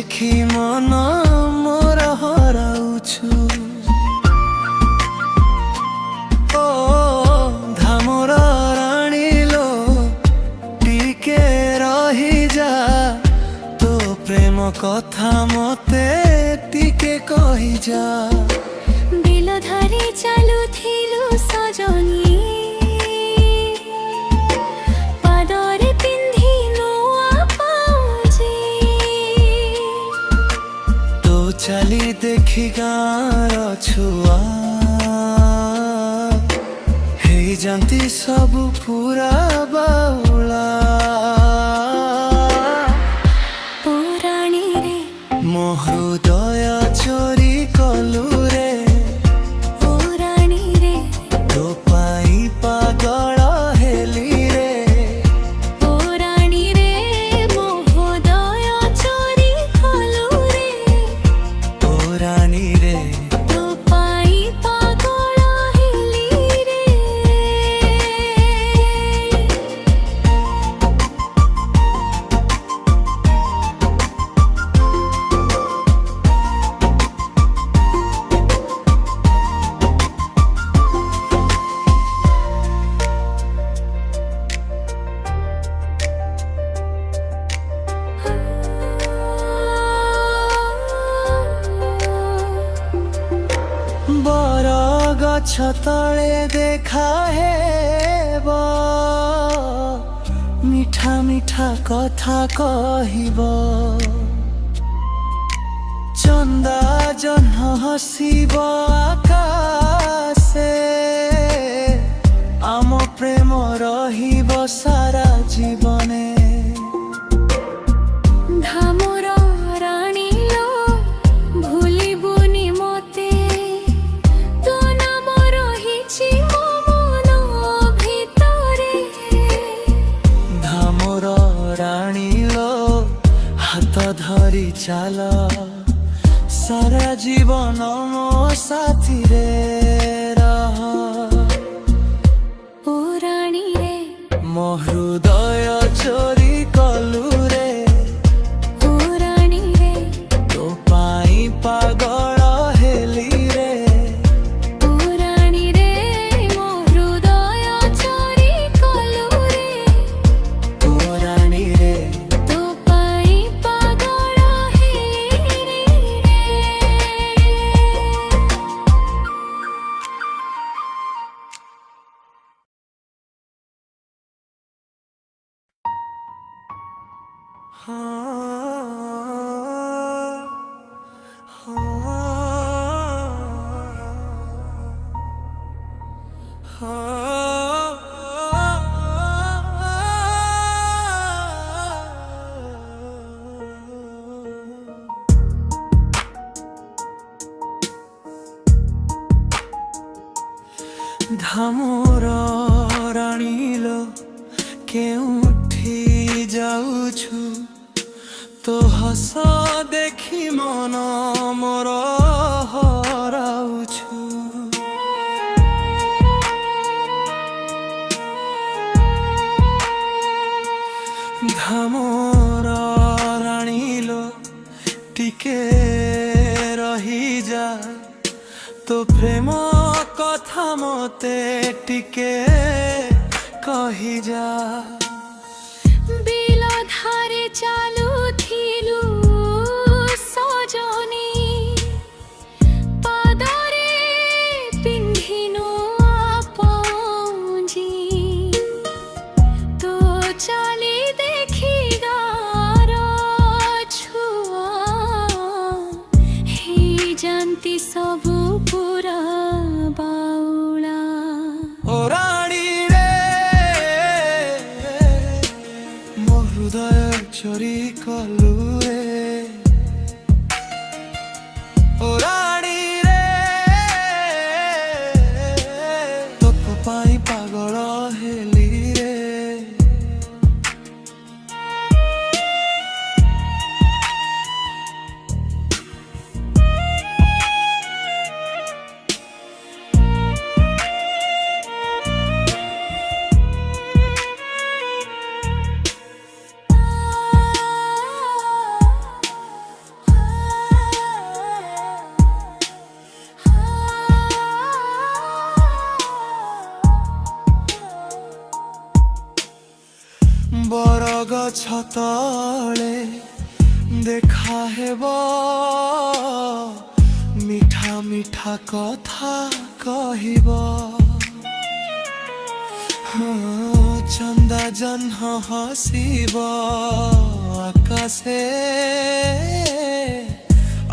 देखी मन मोर हराउछु। ओ धामर राणी लो टिके रही जा, तो प्रेम कथा मते टिके कही जा। दिल धरी चालू थिलु सजनी, पादरे पिंधी नुआ पाउजी। तो चली देखी गाँर छुआ, हे जानती सब पूरा बाउला। पुराणी रे मो हृदय चोरी कलु रे, पुराणी रे तो पाई पागल हेली रे। पुराणी रे मोहदय चोरी कलु रे, पुराणी रे तो पाई पागल हेली रे। बर गछ तले देखा हेब, मिठा मिठा कथा कहिब। चंदा जह्न हसिब आकाशे, आम प्रेम रहिब सारा जीवने। धामर राणी लो भूलिबुनि मते, तो नाम रहिछि मो मन भितरे। धामर राणी लो हाथ धरी चाल, सारा जीवन मो साथी रे रह। पुराणी रे मो हृदय चोरी कलु रे, पुराणी रे तो पाई पागल हेली रे। पुराणी रे मो हृदय चोरी कलु रे, पुराणी रे तो पाई पागल हेली रे। धामर राणी लो केउठी जाउछु, तो हस देखी मन मोर हराउछु। धामर राणी लो टिके रही जा, तो प्रेम कथा मते टिके कही जा। बिल धारे चालू थिलु सजनी, पादरे पिंधिनु पाउजी। तो चली देखी गाँर छुआ, हे जानती सबु पूरा बाउला। ओ राणी रे मो हृदय चोरी कलु रे, ओ राणी रे तो पाई पागल हेली रे। तले देखा हेब मिठा मिठा कथा कहिब चंदा जह्न हसिब आकाशे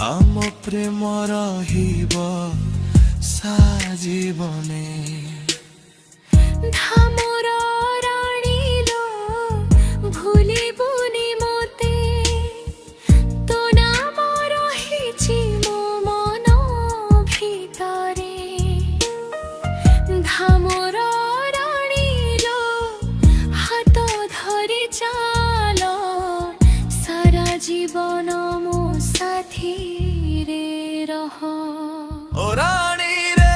आम प्रेम रहिब साजीवने ধামর রাণীল ভুলিবুনি মতে তো নাম রহিছি মো মন ভিতরে ধামর রাণীল হাত ধরি চাল সারা জীবন মো সাথী রে রহ ओ रानी रे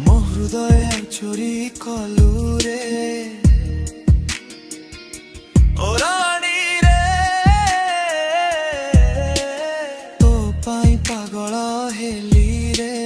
मो हृदय चोरी कलु रे ओ रानी रे तो पाई पागल हेली रे